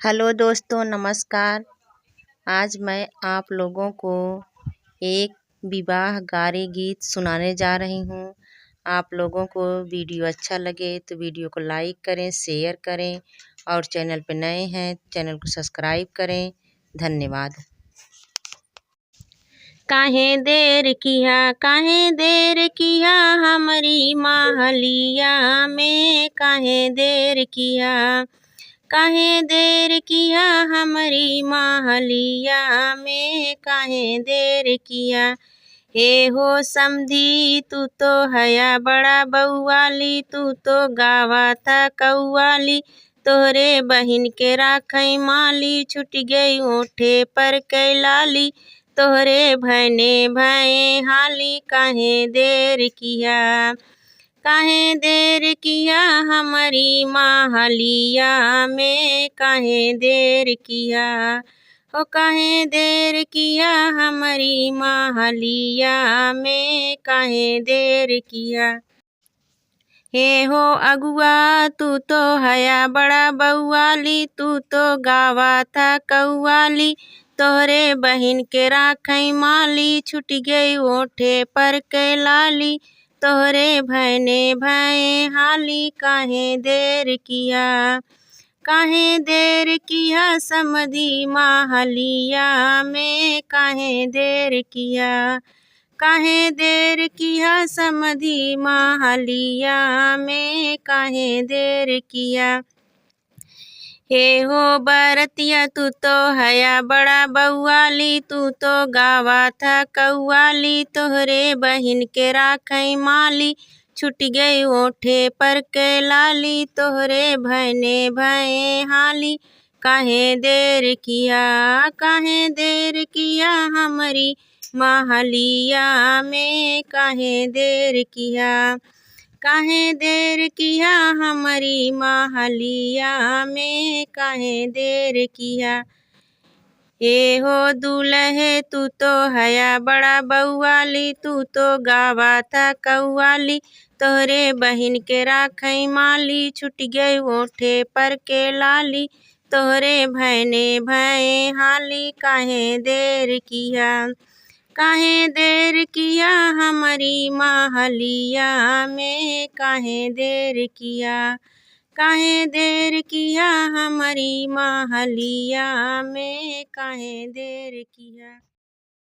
Hello दोस्तों, नमस्कार। आज मैं आप लोगों को एक विवाह गारी गीत सुनाने जा रही हूँ। आप लोगों को वीडियो अच्छा लगे तो वीडियो को लाइक करें, शेयर करें और चैनल पे नए हैं चैनल को सब्सक्राइब करें। धन्यवाद। काहे देर किया हमारी महलिया में, काहे देर किया हमारी महलिया में, काहे देर किया। हे हो समधी तू तो हया बड़ा बउवाली, तू तो गावा था कौवाली। तोहरे बहिन के राखई माली, छुट गई ओठे पर कैलाली। तोहरे भैने भय हाली, काहे देर किया हमारी महलिया में, काहे देर किया। हो काहे देर किया हमारी महलिया में, काहे देर किया। हे हो अगुआ तू तो हया बड़ा बउवाली, तू तो गावा था कौवाली। तोहरे बहिन के राखई माली, छुट गई ओठे पर कैलाली। तोहरे भैने भय हाली, काहे देर किया समधी महलिया में, काहे देर किया समधी महलिया में, काहे देर किया। हे हो बरतिया तू तो हया बड़ा बउवाली, तू तो गावा था कौवाली। तोहरे बहिन के राखई माली, छुट गई ओठे पर कैलाली। तोहरे भैने भय हाली, काहे देर किया हमारी महलिया में, काहे देर किया हमारी महलिया में, काहे देर किया। हे हो दूल्हे तू तो हया बड़ा बउवाली, तू तो गावा था कौवाली। तोहरे बहिन के राखई माली, छुट गई ओठे पर कैलाली। तोहरे भैने भय हाली, काहे देर किया हमारी महलिया में, काहे देर किया हमारी महलिया में, काहे देर किया।